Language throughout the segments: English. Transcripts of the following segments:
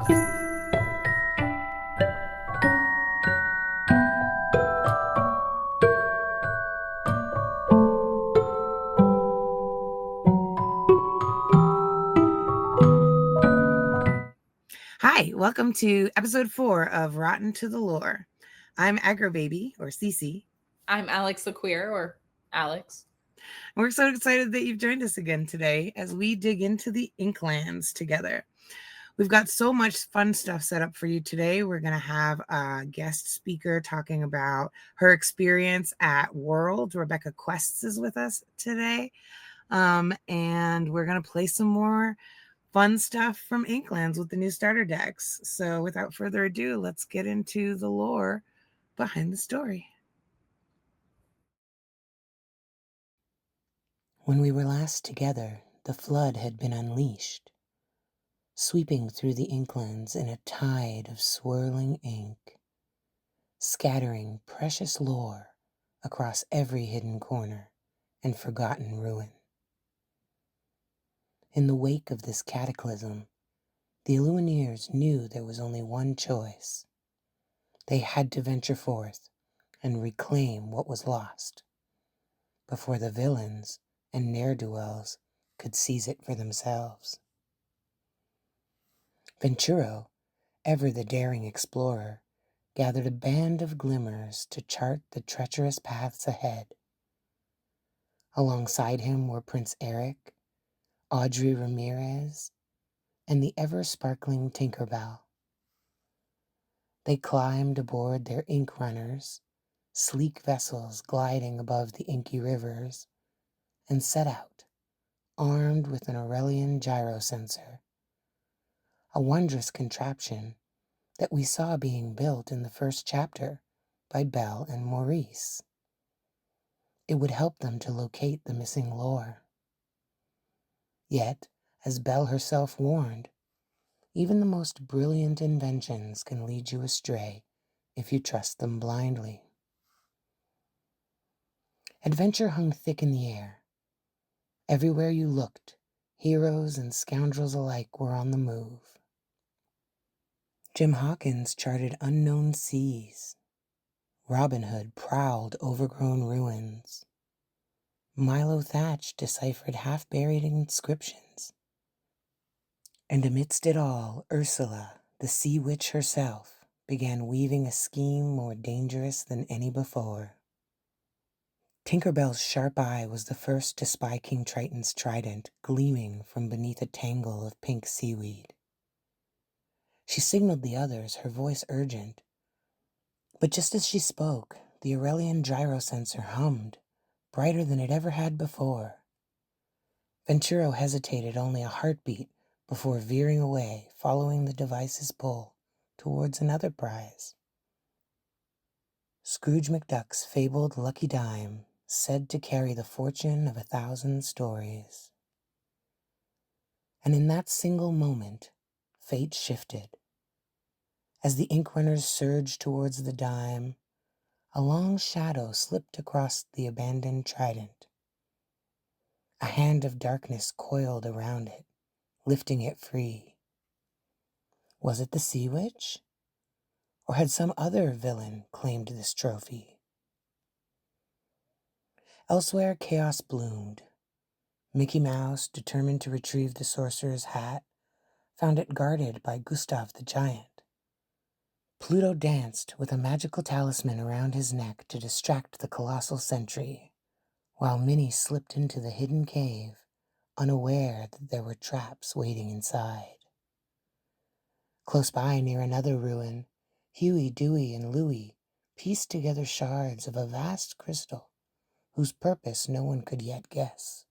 Hi, welcome to episode 4 of Rotten to the Lore. I'm Agrobaby, or Cece. I'm Alex the Queer, or Alex. We're so excited that you've joined us again today as we dig into the Inklands together. We've got so much fun stuff set up for you today. We're going to have a guest speaker talking about her experience at World. Rebecca Quests is with us today. And we're going to play some more fun stuff from Inklands with the new starter decks. So without further ado, let's get into the lore behind the story. When we were last together, the flood had been unleashed, sweeping through the Inklands in a tide of swirling ink, scattering precious lore across every hidden corner and forgotten ruin. In the wake of this cataclysm, the Illumineers knew there was only one choice. They had to venture forth and reclaim what was lost before the villains and ne'er-do-wells could seize it for themselves. Venturo, ever the daring explorer, gathered a band of glimmers to chart the treacherous paths ahead. Alongside him were Prince Eric, Audrey Ramirez, and the ever-sparkling Tinkerbell. They climbed aboard their ink runners, sleek vessels gliding above the inky rivers, and set out, armed with an Aurelian gyrosensor, a wondrous contraption that we saw being built in the first chapter by Belle and Maurice. It would help them to locate the missing lore. Yet, as Belle herself warned, even the most brilliant inventions can lead you astray if you trust them blindly. Adventure hung thick in the air. Everywhere you looked, heroes and scoundrels alike were on the move. Jim Hawkins charted unknown seas. Robin Hood prowled overgrown ruins. Milo Thatch deciphered half-buried inscriptions. And amidst it all, Ursula, the sea witch herself, began weaving a scheme more dangerous than any before. Tinkerbell's sharp eye was the first to spy King Triton's trident gleaming from beneath a tangle of pink seaweed. She signaled the others, her voice urgent. But just as she spoke, the Aurelian gyrosensor hummed, brighter than it ever had before. Venturo hesitated only a heartbeat before veering away, following the device's pull towards another prize. Scrooge McDuck's fabled lucky dime, said to carry the fortune of 1,000 stories. And in that single moment, fate shifted. As the ink runners surged towards the dime, a long shadow slipped across the abandoned trident. A hand of darkness coiled around it, lifting it free. Was it the Sea Witch? Or had some other villain claimed this trophy? Elsewhere, chaos bloomed. Mickey Mouse, determined to retrieve the sorcerer's hat, found it guarded by Gustav the Giant. Pluto danced with a magical talisman around his neck to distract the colossal sentry, while Minnie slipped into the hidden cave, unaware that there were traps waiting inside. Close by, near another ruin, Huey, Dewey, and Louie pieced together shards of a vast crystal whose purpose no one could yet guess.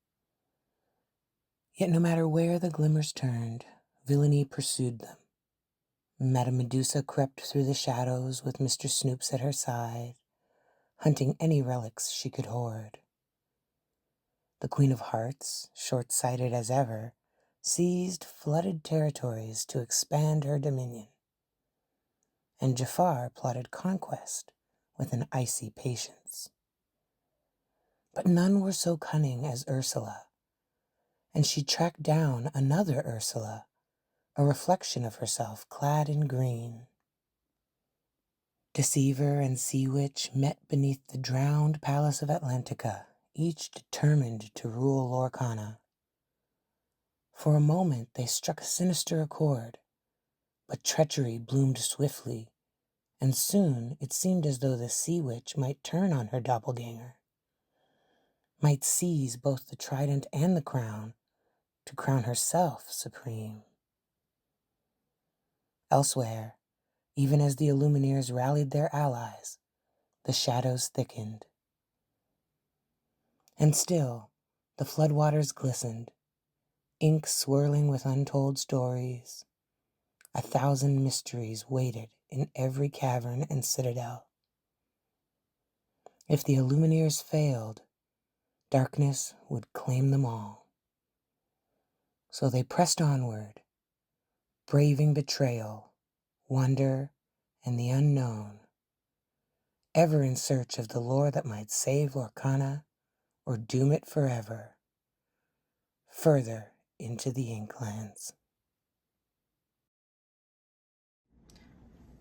Yet no matter where the glimmers turned, villainy pursued them. Madame Medusa crept through the shadows with Mr. Snoops at her side, hunting any relics she could hoard. The Queen of Hearts, short-sighted as ever, seized flooded territories to expand her dominion. And Jafar plotted conquest with an icy patience. But none were so cunning as Ursula, and she tracked down another Ursula, a reflection of herself clad in green. Deceiver and Sea Witch met beneath the drowned palace of Atlantica, each determined to rule Lorcana. For a moment they struck a sinister accord, but treachery bloomed swiftly, and soon it seemed as though the Sea Witch might turn on her doppelganger, might seize both the trident and the crown to crown herself supreme. Elsewhere, even as the Illumineers rallied their allies, the shadows thickened. And still, the floodwaters glistened, ink swirling with untold stories. 1,000 mysteries waited in every cavern and citadel. If the Illumineers failed, darkness would claim them all. So they pressed onward, braving betrayal, wonder, and the unknown, ever in search of the lore that might save Lorcana or doom it forever, further into the Inklands.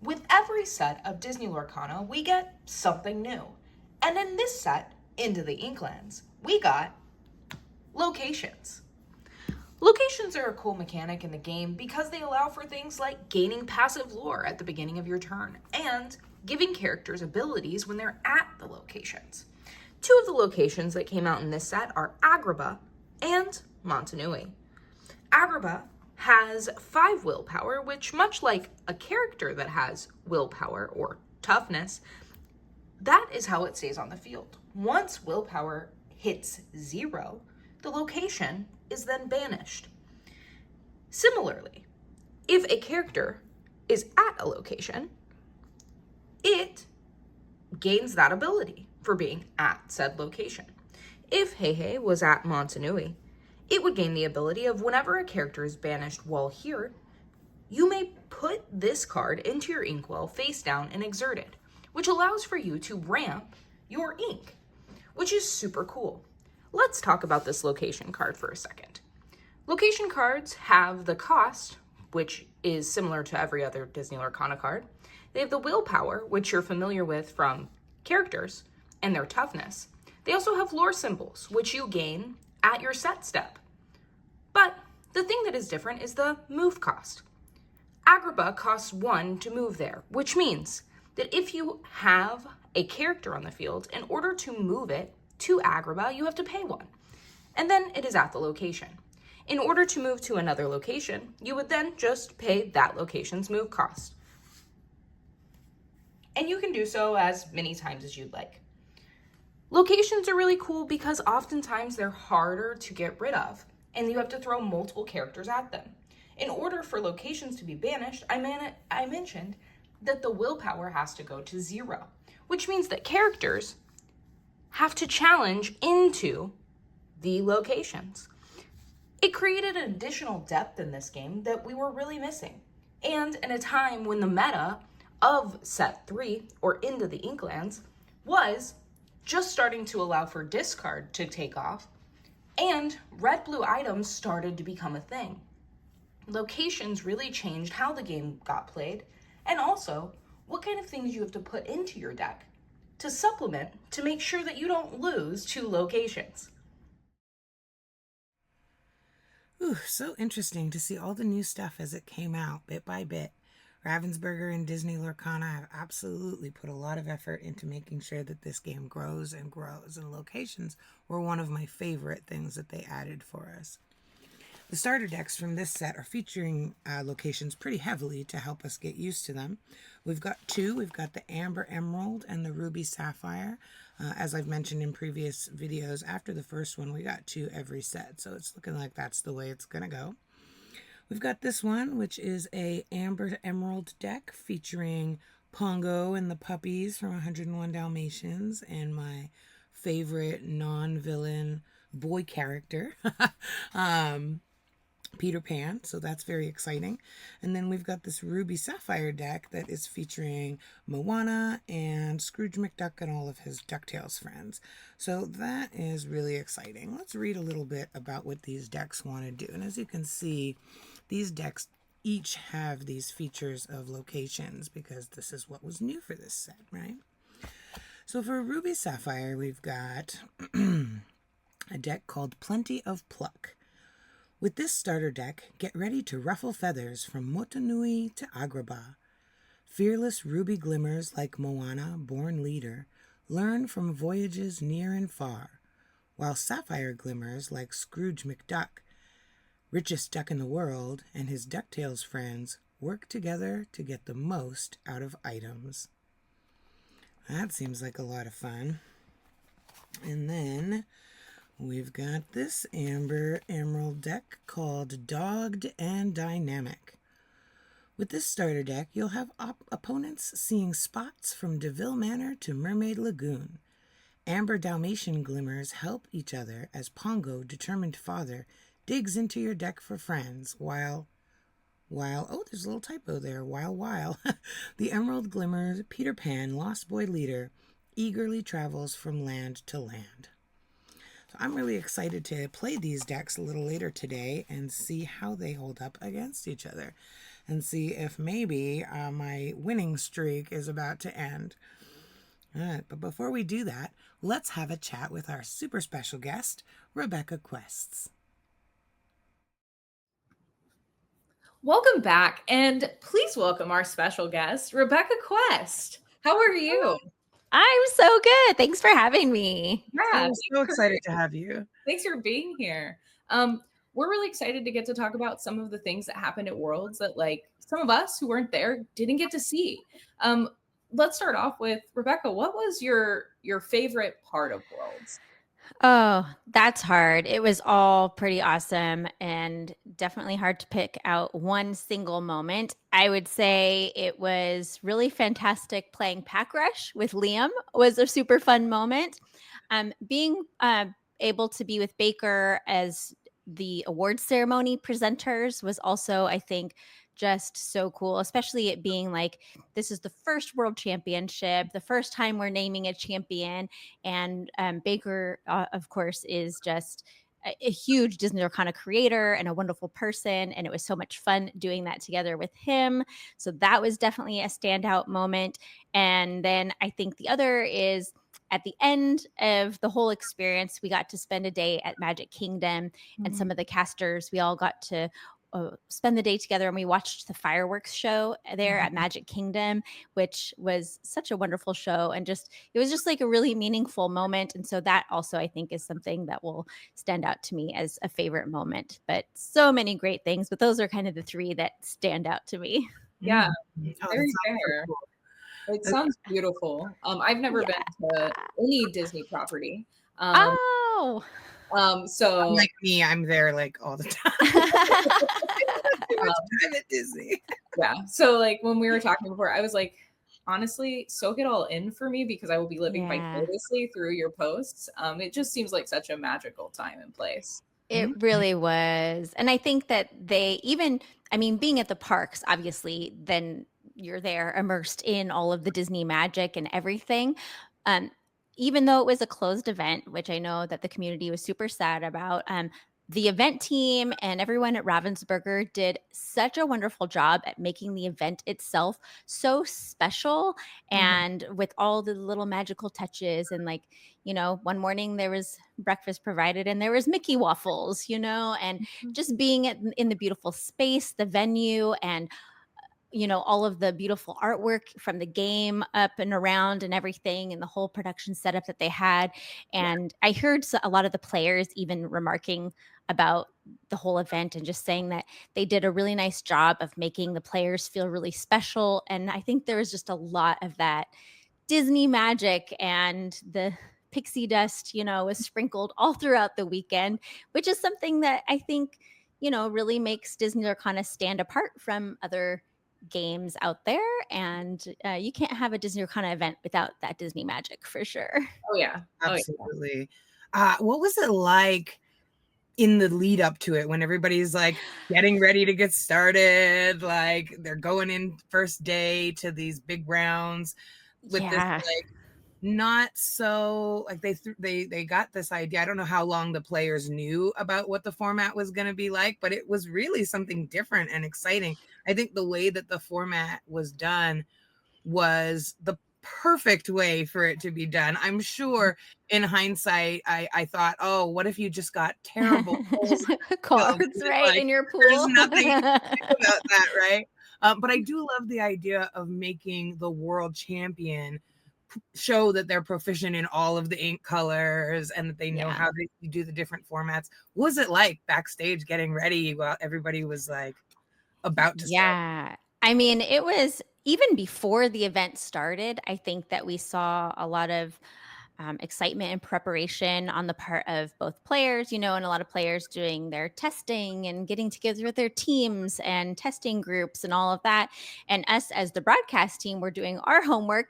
With every set of Disney Lorcana, we get something new. And in this set, Into the Inklands, we got locations. Locations are a cool mechanic in the game because they allow for things like gaining passive lore at the beginning of your turn and giving characters abilities when they're at the locations. Two of the locations that came out in this set are Agrabah and Montanui. Agrabah has 5 willpower, which, much like a character that has willpower or toughness, that is how it stays on the field. Once willpower hits 0, the location is then banished. Similarly, if a character is at a location, it gains that ability for being at said location. If Heihei was at Montanui, it would gain the ability of whenever a character is banished while here, you may put this card into your inkwell face down and exert it, which allows for you to ramp your ink, which is super cool. Let's talk about this location card for a second. Location cards have the cost, which is similar to every other Disney Lorcana card. They have the willpower, which you're familiar with from characters, and their toughness. They also have lore symbols, which you gain at your set step. But the thing that is different is the move cost. Agrabah costs 1 to move there, which means that if you have a character on the field, in order to move it to Agrabah, you have to pay 1. And then it is at the location. In order to move to another location, you would then just pay that location's move cost. And you can do so as many times as you'd like. Locations are really cool because oftentimes they're harder to get rid of, and you have to throw multiple characters at them. In order for locations to be banished, I mentioned that the willpower has to go to 0, which means that characters have to challenge into the locations. It created an additional depth in this game that we were really missing. And in a time when the meta of set 3, or Into the Inklands, was just starting to allow for discard to take off, and red-blue items started to become a thing. Locations really changed how the game got played, and also what kind of things you have to put into your deck to supplement to make sure that you don't lose to locations. Ooh, so interesting to see all the new stuff as it came out bit by bit. Ravensburger and Disney Lorcana have absolutely put a lot of effort into making sure that this game grows and grows, and locations were one of my favorite things that they added for us. The starter decks from this set are featuring locations pretty heavily to help us get used to them. We've got 2. We've got the Amber Emerald and the Ruby Sapphire. As I've mentioned in previous videos, after the first one, we got 2 every set. So it's looking like that's the way it's going to go. We've got this one, which is a Amber Emerald deck featuring Pongo and the puppies from 101 Dalmatians and my favorite non-villain boy character, Peter Pan, so that's very exciting. And then we've got this Ruby Sapphire deck that is featuring Moana and Scrooge McDuck and all of his DuckTales friends. So that is really exciting. Let's read a little bit about what these decks want to do. And as you can see, these decks each have these features of locations because this is what was new for this set, right? So for Ruby Sapphire, we've got a deck called Plenty of Pluck. With this starter deck, get ready to ruffle feathers from Motunui to Agrabah. Fearless ruby glimmers like Moana, born leader, learn from voyages near and far, while sapphire glimmers like Scrooge McDuck, richest duck in the world, and his DuckTales friends work together to get the most out of items. That seems like a lot of fun. And then we've got this Amber Emerald deck called Dogged and Dynamic. With this starter deck, you'll have opponents seeing spots from DeVille Manor to Mermaid Lagoon. Amber Dalmatian glimmers help each other as Pongo, determined father, digs into your deck for friends, while oh, there's a little typo there, while the Emerald Glimmers, Peter Pan, Lost Boy leader, eagerly travels from land to land. So I'm really excited to play these decks a little later today and see how they hold up against each other and see if maybe my winning streak is about to end. All right, but before we do that, let's have a chat with our super special guest, Rebecca Quests. Welcome back, and please welcome our special guest, Rebecca Quest. How are you? I'm so good. Thanks for having me. Yeah, I'm so excited to have you. Thanks for being here. We're really excited to get to talk about some of the things that happened at Worlds that, like, some of us who weren't there didn't get to see. Let's start off with Rebecca. What was your favorite part of Worlds? Oh, that's hard. It was all pretty awesome and definitely hard to pick out one single moment. I would say it was really fantastic playing Pack Rush with Liam was a super fun moment. Being able to be with Baker as the awards ceremony presenters was also, I think, just so cool, especially it being like this is the first world championship, the first time we're naming a champion. And Baker, of course, is just a huge Disney Arcana creator and a wonderful person. And it was so much fun doing that together with him. So that was definitely a standout moment. And then I think the other is at the end of the whole experience, we got to spend a day at Magic Kingdom, and some of the casters, we all got to spend the day together, and we watched the fireworks show there at Magic Kingdom, which was such a wonderful show, and it was just like a really meaningful moment. And so that also, I think, is something that will stand out to me as a favorite moment. But so many great things, but those are kind of the three that stand out to me. Yeah, Oh, very that sounds so fair. cool. It sounds beautiful. I've never been to any Disney property. Oh, So Unlike me, I'm there like all the time. Too much time at Disney. yeah. So like when we were talking before, I was like, honestly, soak it all in for me because I will be living Yeah. vicariously through your posts. It just seems like such a magical time and place. It really was. And I think that being at the parks, obviously, then you're there immersed in all of the Disney magic and everything. Um, Even though it was a closed event, which I know that the community was super sad about, the event team and everyone at Ravensburger did such a wonderful job at making the event itself so special and with all the little magical touches. And like, one morning there was breakfast provided and there was Mickey waffles, and just being in the beautiful space, the venue, and all of the beautiful artwork from the game up and around and everything, and the whole production setup that they had. And I heard a lot of the players even remarking about the whole event and just saying that they did a really nice job of making the players feel really special. And I think there was just a lot of that Disney magic, and the pixie dust, was sprinkled all throughout the weekend, which is something that I think, really makes Disney Arcana stand apart from other games out there. And you can't have a Disney Arcana event without that Disney magic for sure. Oh yeah. Absolutely. What was it like in the lead up to it when everybody's like getting ready to get started, like they're going in first day to these big rounds with this like not so like they got this idea. I don't know how long the players knew about what the format was going to be like, but it was really something different and exciting. I think the way that the format was done was the perfect way for it to be done. I'm sure in hindsight, I thought, oh, what if you just got terrible holes in the field? Cards, And right, like, in your there's pool. nothing you can do about that, right? But I do love the idea of making the world champion show that they're proficient in all of the ink colors and that they know Yeah. how to do the different formats. What was it like backstage getting ready while everybody was like about to start? Yeah. I mean, it was even before the event started, I think that we saw a lot of excitement and preparation on the part of both players, and a lot of players doing their testing and getting together with their teams and testing groups and all of that. And us as the broadcast team, we're doing our homework,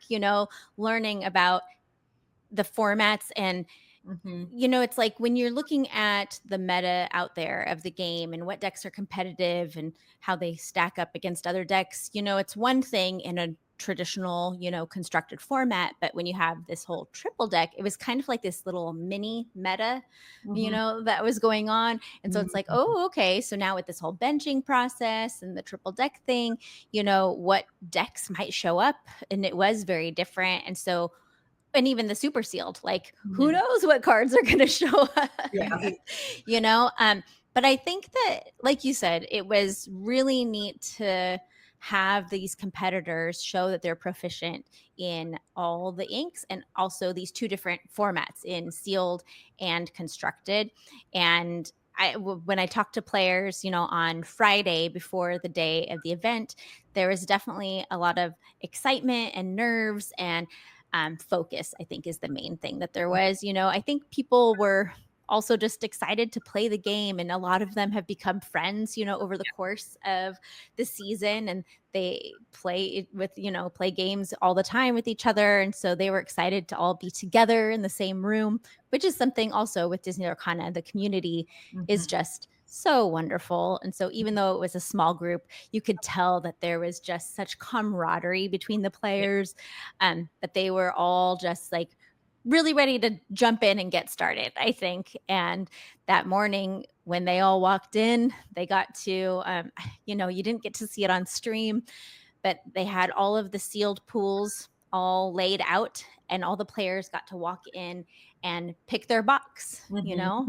learning about the formats and Mm-hmm. it's like when you're looking at the meta out there of the game and what decks are competitive and how they stack up against other decks, it's one thing in a traditional, constructed format. But when you have this whole triple deck, it was kind of like this little mini meta, that was going on. And so it's like, oh, okay. So now with this whole benching process and the triple deck thing, what decks might show up. And it was very different. And even the super sealed, like who knows what cards are going to show up, Yeah. you know? But I think that, like you said, it was really neat to have these competitors show that they're proficient in all the inks and also these two different formats in sealed and constructed. And when I talked to players, on Friday before the day of the event, there was definitely a lot of excitement and nerves and focus, I think, is the main thing that there was. I think people were also just excited to play the game, and a lot of them have become friends, over the course of the season, and they play games all the time with each other. And so they were excited to all be together in the same room, which is something also with Disney Arcana. The community is just so wonderful. And so even though it was a small group, you could tell that there was just such camaraderie between the players, that they were all just like really ready to jump in and get started, I think. And that morning when they all walked in, they got to, you didn't get to see it on stream, but they had all of the sealed pools all laid out, and all the players got to walk in and pick their box,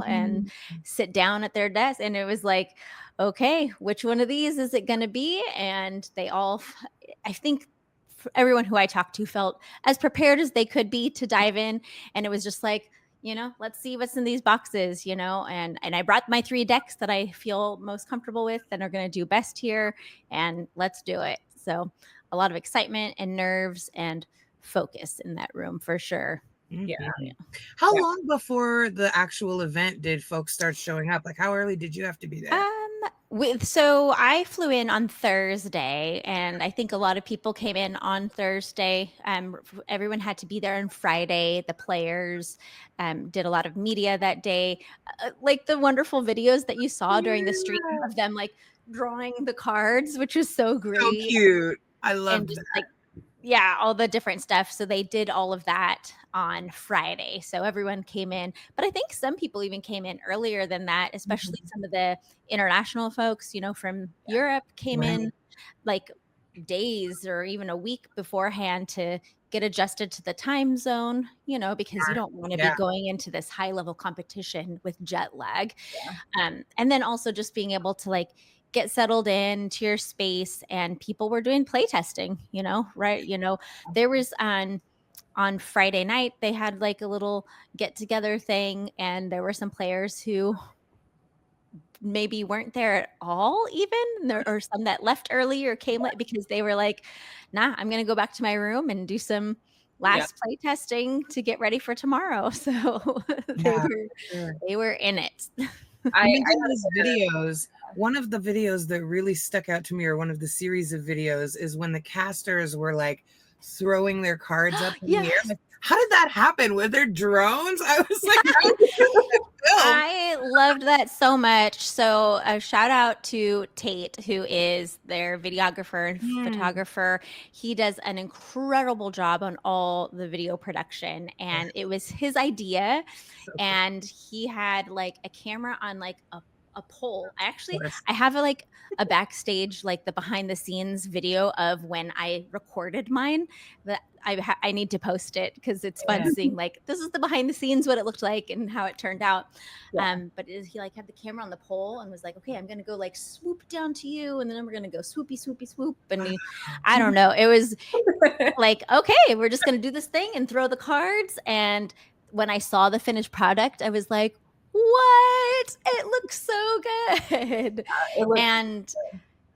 and sit down at their desk. And it was like, okay, which one of these is it going to be? And they all, I think, everyone who I talked to felt as prepared as they could be to dive in. And it was just like, let's see what's in these boxes, and I brought my 3 decks that I feel most comfortable with and are going to do best here, and let's do it. So a lot of excitement and nerves and focus in that room for sure. Yeah. How long before the actual event did folks start showing up? Like, how early did you have to be there? So I flew in on Thursday, and I think a lot of people came in on Thursday. Everyone had to be there on Friday. The players did a lot of media that day, like the wonderful videos that you saw during the stream of them like drawing the cards, which was so great. So cute. I loved And just that. like, yeah, all the different stuff. So they did all of that on Friday. So everyone came in, but I think some people even came in earlier than that, especially some of the international folks, from Europe came in like days or even a week beforehand to get adjusted to the time zone, because you don't want to be going into this high level competition with jet lag. And then also just being able to like get settled into your space, and people were doing play testing, right? There was on Friday night, they had like a little get together thing, and there were some players who maybe weren't there at all even, or some that left early or came late because they were like, nah, I'm going to go back to my room and do some last play testing to get ready for tomorrow. So they were in it. I think these videos, one of the videos that really stuck out to me, or one of the series of videos, is when the casters were like throwing their cards up in the air. Yes. Like, how did that happen? Were there drones? I was like, how did film? I loved that so much. So a shout out to Tate, who is their videographer and photographer. He does an incredible job on all the video production, and it was his idea. So And he had like a camera on like a pole. cool. I have a backstage, like the behind the scenes video of when I recorded mine that I need to post it because it's fun Yeah. seeing like this is the behind the scenes, what it looked like and how it turned out. Yeah. But he like had the camera on the pole and was like, okay, I'm gonna go like swoop down to you, and then we're gonna go swoopy swoopy swoop, and I don't know, it was like, okay, we're just gonna do this thing and throw the cards. And when I saw the finished product, I was like, what? It looks so good. It looks And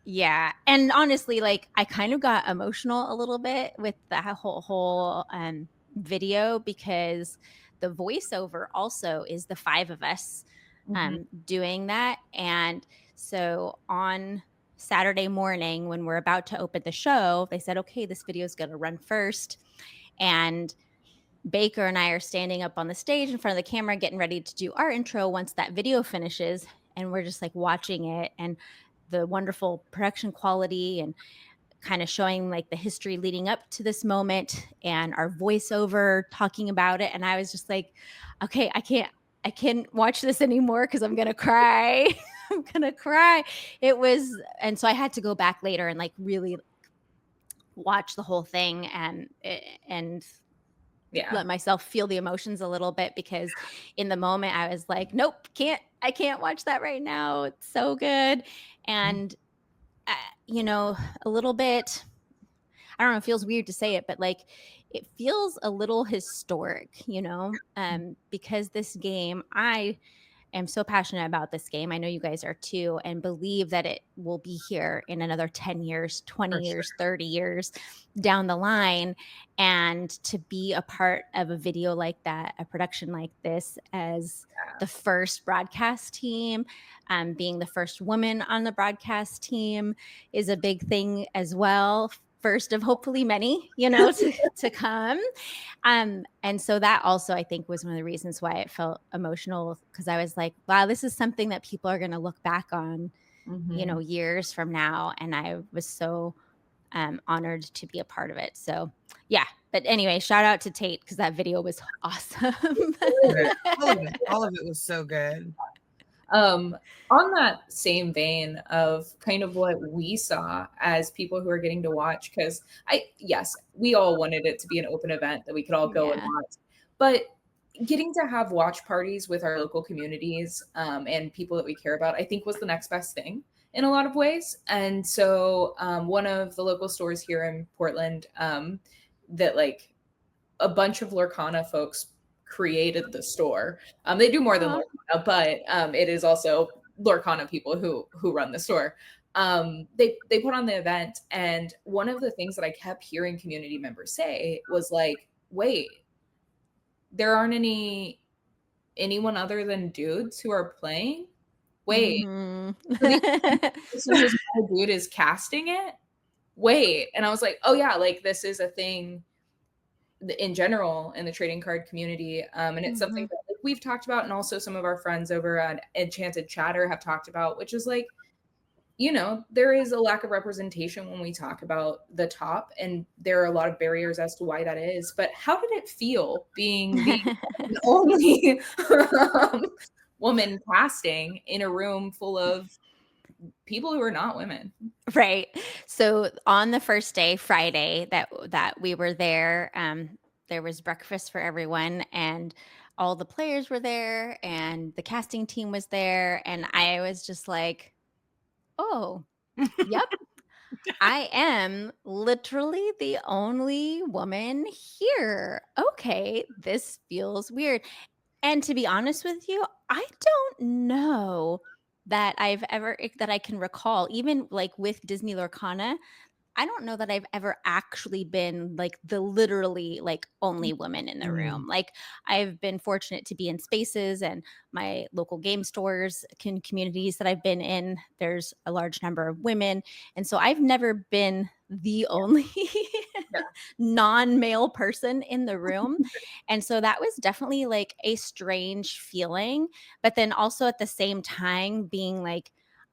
yeah, and honestly, like I kind of got emotional a little bit with the whole video because the voiceover also is the five of us doing that. And so on Saturday morning, when we're about to open the show, they said, okay, this video is going to run first. And Baker and I are standing up on the stage in front of the camera, getting ready to do our intro once that video finishes. And we're just like watching it and the wonderful production quality and kind of showing like the history leading up to this moment and our voiceover talking about it. And I was just like, okay, I can't watch this anymore because I'm going to cry. I'm going to cry. It was, and so I had to go back later and like really watch the whole thing and yeah. let myself feel the emotions a little bit, because in the moment I was like, nope, I can't watch that right now. It's so good. And, a little bit, I don't know, it feels weird to say it, but like it feels a little historic, because this game, I am so passionate about this game. I know you guys are too, and believe that it will be here in another 10 years, 20 For years, 30 years down the line. And to be a part of a video like that, a production like this, as the first broadcast team, being the first woman on the broadcast team is a big thing as well. First of hopefully many, to come. And so that also, I think, was one of the reasons why it felt emotional, because I was like, wow, this is something that people are going to look back on, years from now. And I was so honored to be a part of it. So yeah. But anyway, shout out to Tate, because that video was awesome. All of it was so good. On that same vein of kind of what we saw as people who are getting to watch, because yes, we all wanted it to be an open event that we could all go and watch, but getting to have watch parties with our local communities and people that we care about, I think was the next best thing in a lot of ways. And so one of the local stores here in Portland that like a bunch of Lorcana folks created the store. They do more than Lorcana, but it is also Lorcana people who run the store. They put on the event, and one of the things that I kept hearing community members say was like, wait, there aren't anyone other than dudes who are playing? Wait, this is just a dude is casting it? Wait. And I was like, oh yeah, like this is a thing in general in the trading card community. And it's something that like, we've talked about, and also some of our friends over at Enchanted Chatter have talked about, which is like, there is a lack of representation when we talk about the top, and there are a lot of barriers as to why that is. But how did it feel being the only woman casting in a room full of people who are not women? Right. So on the first day, Friday, that we were there, there was breakfast for everyone, and all the players were there, and the casting team was there, and I was just like, oh, yep. I am literally the only woman here. Okay, this feels weird. And to be honest with you, I don't know that I can recall, even like with Disney Lorcana, I don't know that I've ever actually been like the literally like only woman in the room. Like I've been fortunate to be in spaces and my local game stores, communities that I've been in, there's a large number of women. And so I've never been the only Yeah. non-male person in the room. And so that was definitely like a strange feeling, but then also at the same time being like,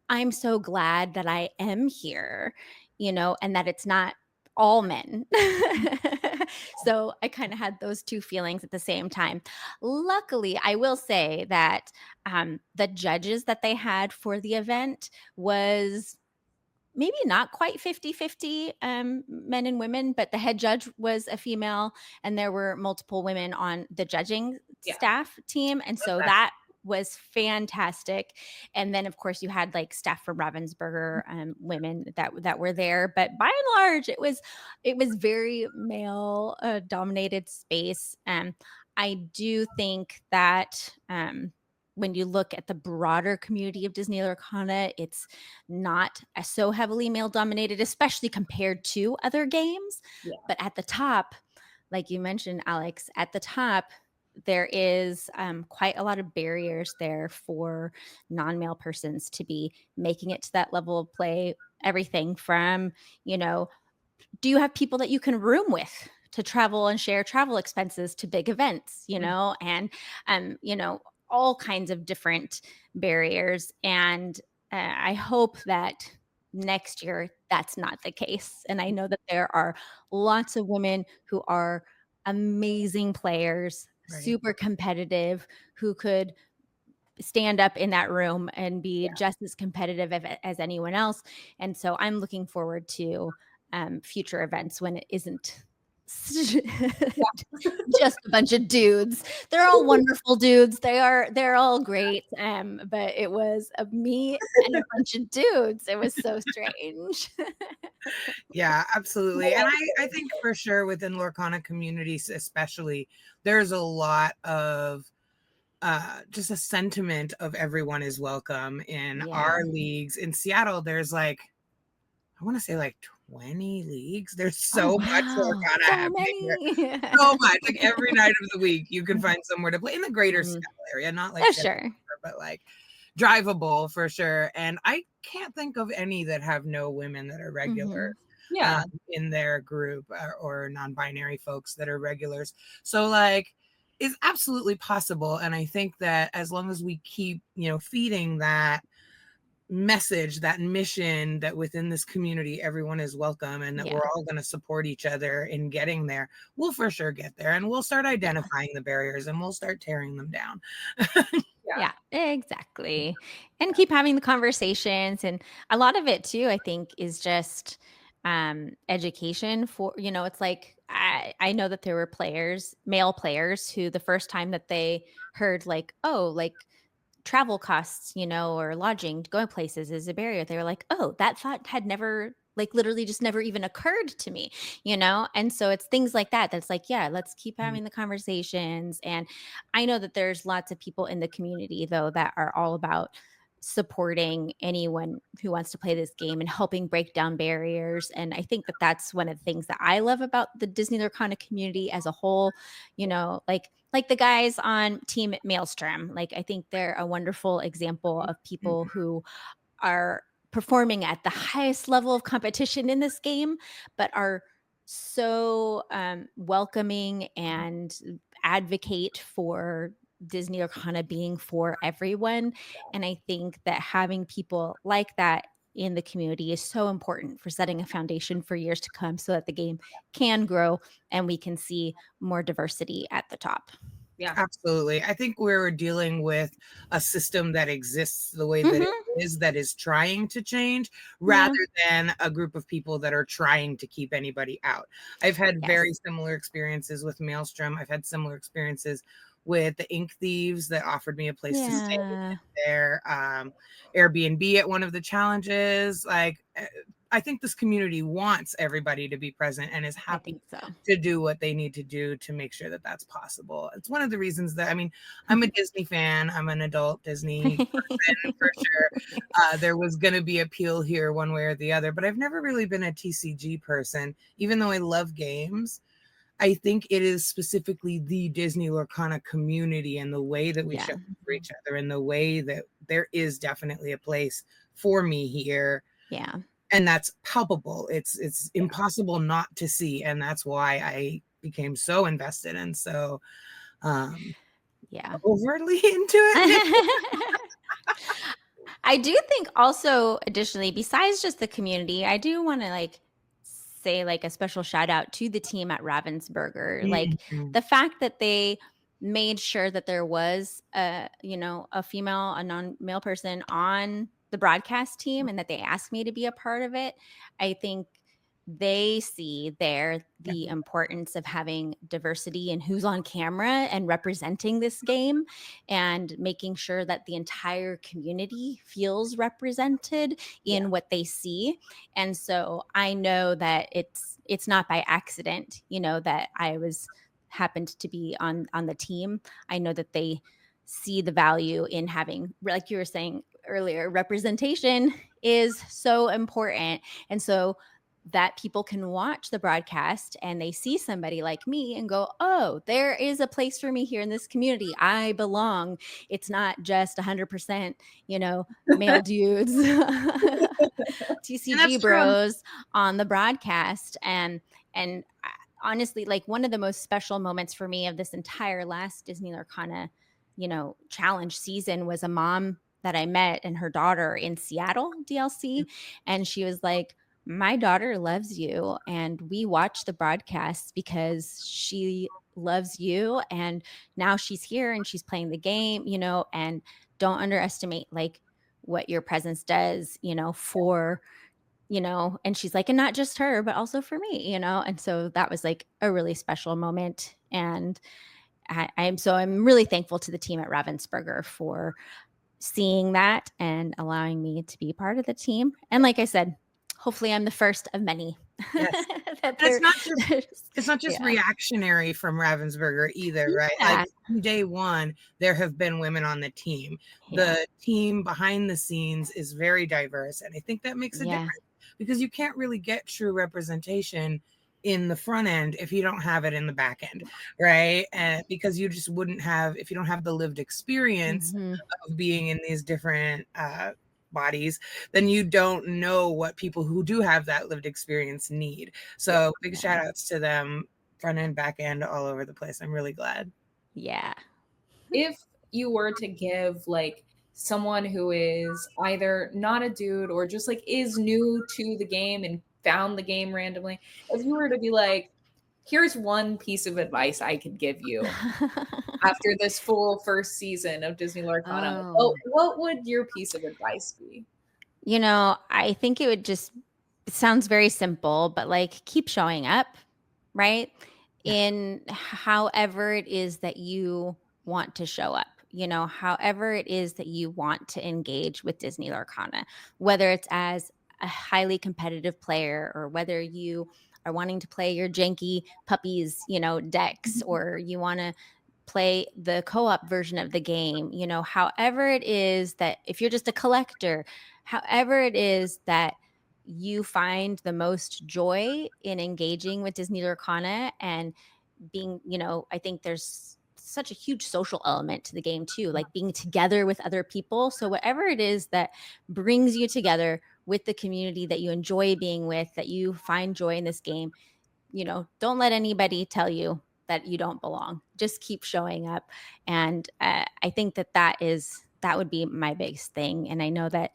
I'm so glad that I am here, and that it's not all men. So I kind of had those two feelings at the same time. Luckily, I will say that the judges that they had for the event was maybe not quite 50-50 men and women, but the head judge was a female and there were multiple women on the judging Yeah. staff team. And so that. that was fantastic. And then of course you had like staff from Ravensburger, women that were there. But by and large, it was very male dominated space. I do think that when you look at the broader community of Disney Lorcana, it's not so heavily male dominated, especially compared to other games. Yeah. But at the top, like you mentioned, Alex, at the top, there is quite a lot of barriers there for non-male persons to be making it to that level of play. Everything from, do you have people that you can room with to travel and share travel expenses to big events, and all kinds of different barriers. And I hope that next year that's not the case. And I know that there are lots of women who are amazing players, Right. super competitive, who could stand up in that room and be just as competitive as anyone else. And so I'm looking forward to future events when it isn't just a bunch of dudes. They're all wonderful dudes. They're all great. But it was me and a bunch of dudes. It was so strange. Yeah, absolutely. And I think for sure within Lorcana communities, especially, there's a lot of just a sentiment of everyone is welcome in Yeah. our leagues. In Seattle, there's like, I want to say like 20 leagues. There's so much Lorcana So happening here. many. So much. Like every night of the week, you can find somewhere to play in the greater Mhm. Seattle area, not like Oh, Seattle, sure. but like drivable for sure. And I can't think of any that have no women that are regulars Yeah. in their group, or non-binary folks that are regulars. So like it's absolutely possible. And I think that as long as we keep, feeding that message, that mission, that within this community everyone is welcome and that Yeah. we're all going to support each other in getting there, we'll for sure get there, and we'll start identifying the barriers and we'll start tearing them down. Yeah, exactly. And keep having the conversations. And a lot of it too, I think, is just education for, it's like I know that there were male players who the first time that they heard like, oh, like travel costs, or lodging, going places is a barrier. They were like, oh, that thought had never, like literally just never even occurred to me, And so it's things like that that's like, yeah, let's keep having the conversations. And I know that there's lots of people in the community, though, that are all about supporting anyone who wants to play this game and helping break down barriers. And I think that that's one of the things that I love about the Disney Lorcana community as a whole, like the guys on Team Maelstrom. Like I think they're a wonderful example of people who are performing at the highest level of competition in this game, but are so welcoming and advocate for Disney Lorcana being for everyone. And I think that having people like that in the community is so important for setting a foundation for years to come so that the game can grow and we can see more diversity at the top. Yeah. Absolutely. I think we're dealing with a system that exists the way that it is, that is trying to change, rather than a group of people that are trying to keep anybody out. I've had very similar experiences with Maelstrom. I've had similar experiences with the Ink Thieves that offered me a place to stay Yeah. there, Airbnb at one of the challenges. Like, I think this community wants everybody to be present and is I happy think so. to do what they need to do to make sure that that's possible. It's one of the reasons that, I mean, I'm a Disney fan. I'm an adult Disney person for sure. There was going to be appeal here one way or the other, but I've never really been a TCG person, even though I love games. I think it is specifically the Disney Lorcana community and the way that we show up for each other and the way that there is definitely a place for me here. Yeah. and that's palpable. It's impossible not to see, and that's why I became so invested and so Yeah. overtly into it. I do think also additionally, besides just the community, I do want to like say like a special shout out to the team at Ravensburger. Like Mhm. the fact that they made sure that there was a female, a non-male person on the broadcast team and that they asked me to be a part of it. I think they see there the importance of having diversity in who's on camera and representing this game and making sure that the entire community feels represented in what they see. And so I know that it's not by accident, that I was happened to be on the team. I know that they see the value in having, like you were saying earlier, representation is so important. And so that people can watch the broadcast and they see somebody like me and go, oh, there is a place for me here in this community. I belong. It's not just 100%, male dudes, And that's TCG true. bros on the broadcast. And honestly, like one of the most special moments for me of this entire last Disney Lorcana, challenge season was a mom that I met and her daughter in Seattle, DLC. And she was like, my daughter loves you and we watch the broadcasts because she loves you, and now she's here and she's playing the game, and don't underestimate like what your presence does, for and she's like, and not just her but also for me, and so that was like a really special moment. And I'm really thankful to the team at Ravensburger for seeing that and allowing me to be part of the team. And like I said, hopefully I'm the first of many. Yes. that And there's it's not just yeah. reactionary from Ravensburger either, right? Like Yeah. from day one, there have been women on the team. Yeah. The team behind the scenes is very diverse, and I think that makes a Yeah. difference because you can't really get true representation in the front end if you don't have it in the back end, right? And because you just wouldn't have, if you don't have the lived experience Mm-hmm. of being in these different bodies, then you don't know what people who do have that lived experience need. So big Yeah. shout outs to them, front end, back end, all over the place. I'm really glad. Yeah. If you were to give like someone who is either not a dude or just like is new to the game and found the game randomly, if you were to be like, here's one piece of advice I could give you after this full first season of Disney Lorcana, Oh. what would your piece of advice be? I think it sounds very simple, but like keep showing up, right? Yeah. In however it is that you want to show up, however it is that you want to engage with Disney Lorcana, whether it's as a highly competitive player or whether you are wanting to play your janky puppies, decks, or you want to play the co-op version of the game, however it is that if you're just a collector, however it is that you find the most joy in engaging with Disney Lorcana and being, I think there's such a huge social element to the game too, like being together with other people. So whatever it is that brings you together with the community that you enjoy being with, that you find joy in this game, don't let anybody tell you that you don't belong. Just keep showing up. And I think that would be my biggest thing. And I know that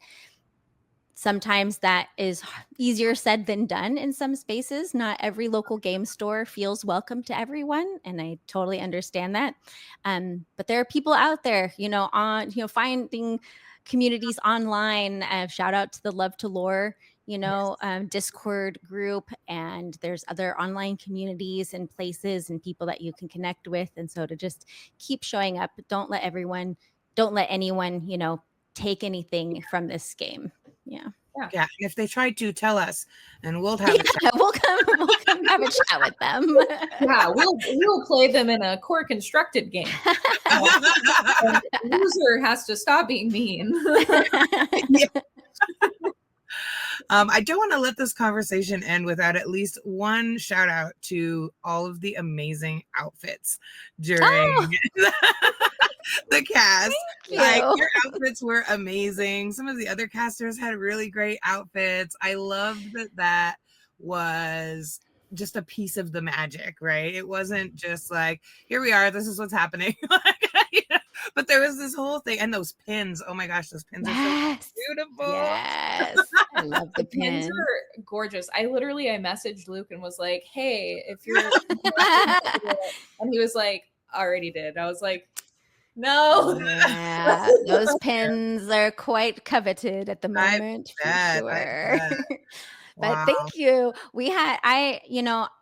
sometimes that is easier said than done in some spaces. Not every local game store feels welcome to everyone, and I totally understand that. But there are people out there, finding communities online. Shout out to the Love to Lore, Discord group, and there's other online communities and places and people that you can connect with. And so to just keep showing up, don't let anyone, take anything from this game. Yeah. Yeah. And if they try to, tell us and we'll have a chat. Yeah, we'll come have a chat with them. Yeah, we'll play them in a core constructed game. And loser has to stop being mean. Yeah. I don't want to let this conversation end without at least one shout out to all of the amazing outfits during the cast. Thank Like, you. your outfits were amazing. Some of the other casters had really great outfits. I loved that was just a piece of the magic, right? It wasn't just like, here we are, this is what's happening. But there was this whole thing, and those pins. Oh my gosh, those pins are so beautiful. Yes. I love the Pins pins. are gorgeous. I messaged Luke and was like, hey, if you're and he was like, already did. I was like, no. Yeah, those pins are quite coveted at the moment for sure. But Wow. thank you.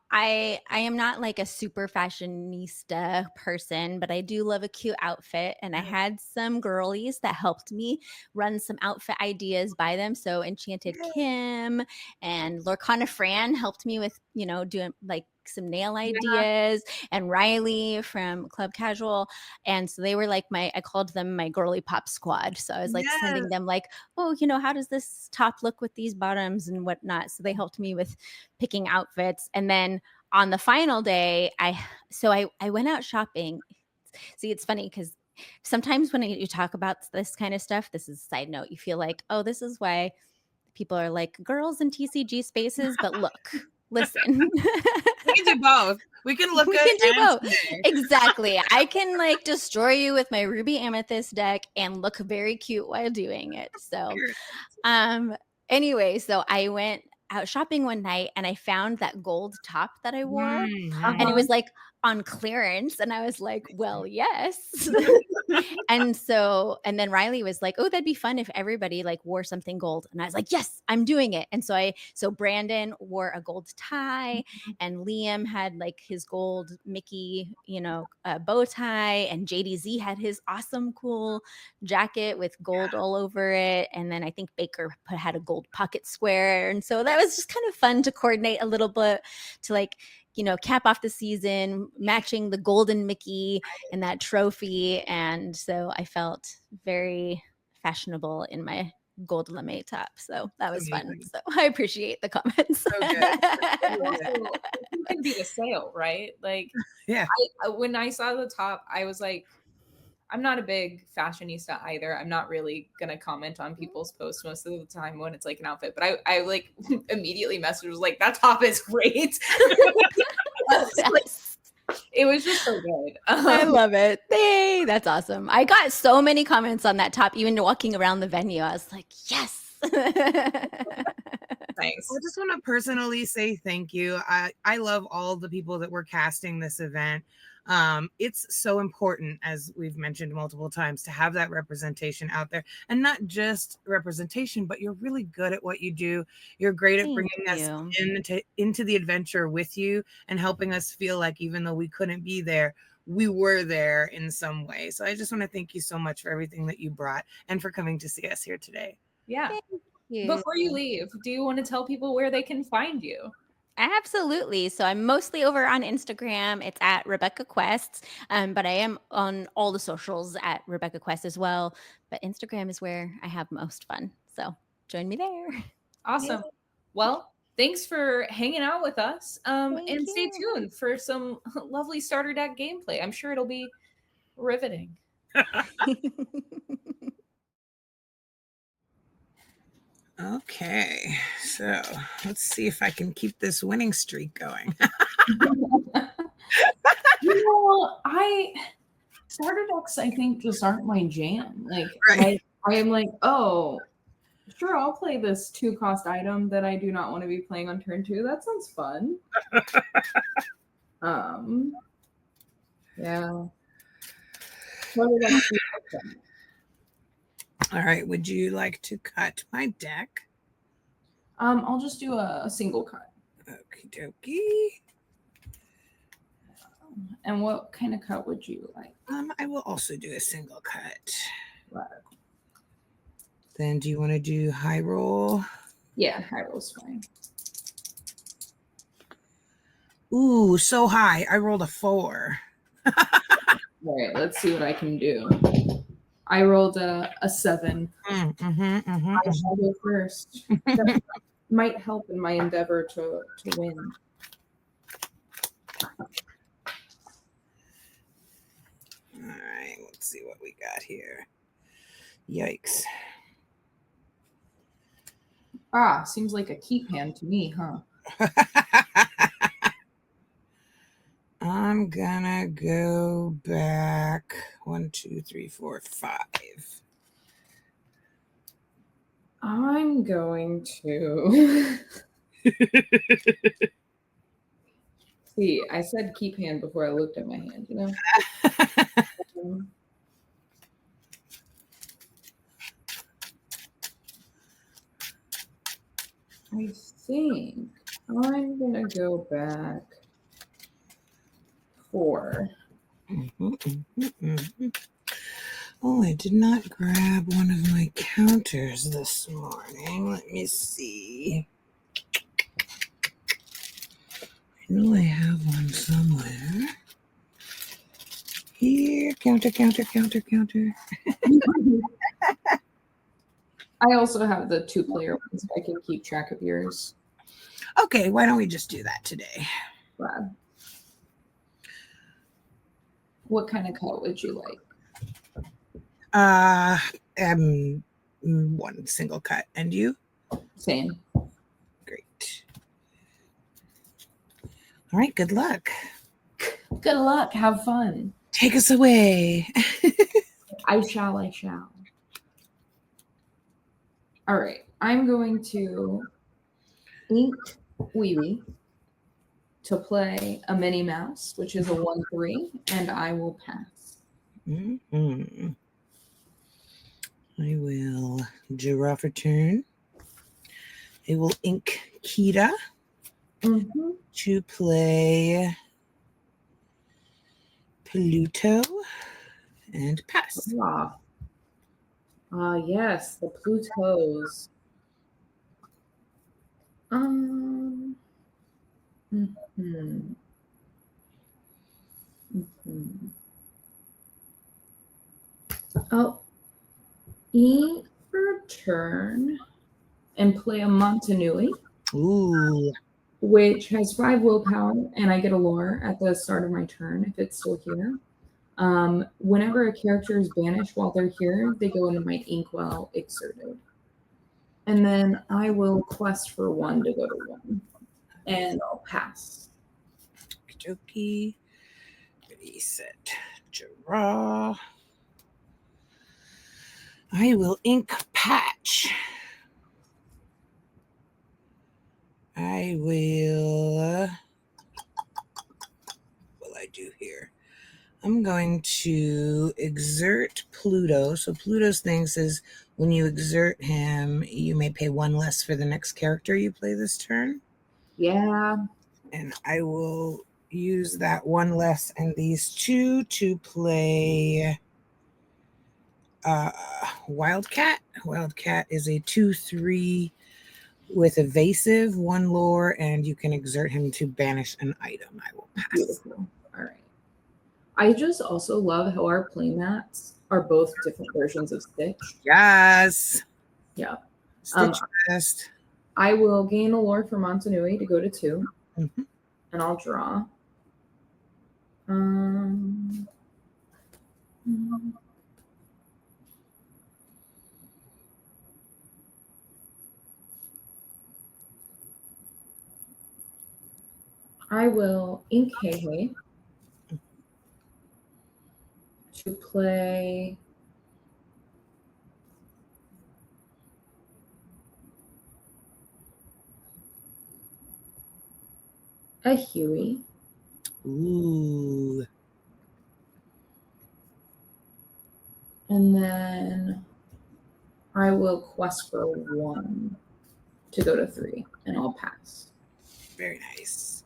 I am not like a super fashionista person, but I do love a cute outfit. And I had some girlies that helped me run some outfit ideas by them. So Enchanted Kim and Lorcana Fran helped me with, doing like some nail ideas, and Riley from Club Casual. And so they were like I called them my girly pop squad. So I was like sending them like, oh, how does this top look with these bottoms and whatnot? So they helped me with picking outfits. And then on the final day, I went out shopping. See, it's funny because sometimes when you talk about this kind of stuff, this is a side note, you feel like, oh, this is why people are like girls in TCG spaces. But look, listen. We can do both. We can look good. We can do both. Exactly. I can like destroy you with my ruby amethyst deck and look very cute while doing it. So, anyway, so I went out shopping one night and I found that gold top that I wore, and it was like on clearance, and I was like, well, yes. And then Riley was like, oh, that'd be fun if everybody like wore something gold. And I was like, yes, I'm doing it. And so Brandon wore a gold tie, and Liam had like his gold Mickey, bow tie, and JDZ had his awesome, cool jacket with gold all over it. And then I think Baker had a gold pocket square. And so that was just kind of fun to coordinate a little bit to like, cap off the season, matching the golden Mickey and that trophy. And so I felt very fashionable in my gold lame top. So that was fun. So I appreciate the comments. So good. You can be a sale, right? Like, when I saw the top, I was like, I'm not a big fashionista either. I'm not really going to comment on people's posts most of the time when it's like an outfit, but I like immediately messaged, was like, that top is great. It was just so good. I love it. Hey, that's awesome. I got so many comments on that top, even walking around the venue. I was like, yes. Thanks. I just want to personally say thank you. I love all the people that were casting this event. It's so important, as we've mentioned multiple times, to have that representation out there, and not just representation, but you're really good at what you do. You're great at bringing us into the adventure with you and helping us feel like even though we couldn't be there, we were there in some way. So I just want to thank you so much for everything that you brought and for coming to see us here today. Yeah. Before you leave, do you want to tell people where they can find you? Absolutely. So I'm mostly over on Instagram. It's at Rebecca Quests, but I am on all the socials at Rebecca Quest as well. But Instagram is where I have most fun. So join me there. Awesome. Yeah. Well, thanks for hanging out with us. And stay tuned for some lovely starter deck gameplay. I'm sure it'll be riveting. Okay, so let's see if I can keep this winning streak going. Starter decks, I think, just aren't my jam. Like, I am like, oh, sure, I'll play this 2-cost item that I do not want to be playing on turn 2. That sounds fun. Yeah. All right, would you like to cut my deck? I'll just do a single cut. Okie dokie. And what kind of cut would you like? I will also do a single cut. Right. Then do you want to do high roll? Yeah, high roll's fine. Ooh, so high. I rolled a 4. All right, let's see what I can do. I rolled a 7. I shall go first. might help in my endeavor to win. All right, let's see what we got here. Yikes. Seems like a keep hand to me, huh? I'm gonna go back 1, 2, 3, 4, 5. I'm going to see. I said keep hand before I looked at my hand, you know? I think I'm gonna go back 4. Oh, I did not grab one of my counters this morning. Let me see. I know I have one somewhere. Here, counter. I also have the 2-player one, so I can keep track of yours. Okay, why don't we just do that today? Glad. What kind of cut would you like? One single cut. And you? Same. Great. All right, good luck. Good luck. Have fun. Take us away. I shall. All right. I'm going to ink Wee Wee to play a Minnie Mouse, which is a 1-3, and I will pass. Mm-hmm. I will giraffe a turn. I will ink Kita to play Pluto and pass. Yes, the Plutos. I'll ink for a turn and play a Montanui. Ooh. Which has 5 willpower, and I get a lore at the start of my turn if it's still here. Whenever a character is banished while they're here, they go into my inkwell exerted. And then I will quest for 1 to go to 1. And I'll pass. Okie. Ready, set, draw. I will ink Patch. I will. What will I do here? I'm going to exert Pluto. So Pluto's thing says when you exert him, you may pay 1 less for the next character you play this turn. Yeah. And I will use that 1 less and these 2 to play Wildcat. Wildcat is a 2/3 with evasive, 1 lore, and you can exert him to banish an item. I will pass. Beautiful. All right. I just also love how our playmats are both different versions of Stitch. Yes. Yeah. Stitch best. I will gain a lore for Montanui to go to 2. Mm-hmm. And I'll draw. I will ink Heihei to play a Huey. Ooh. And then I will quest for 1 to go to 3, and I'll pass. Very nice.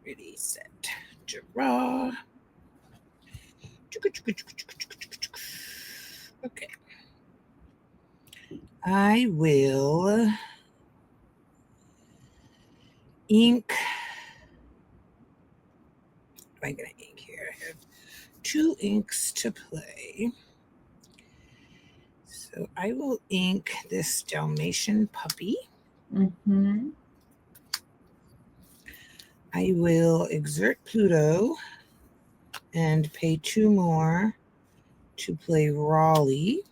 Ready, set, draw. Okay. I will ink. What am I going to ink here? I have 2 inks to play. So I will ink this Dalmatian puppy. Mm-hmm. I will exert Pluto and pay 2 more to play Raleigh.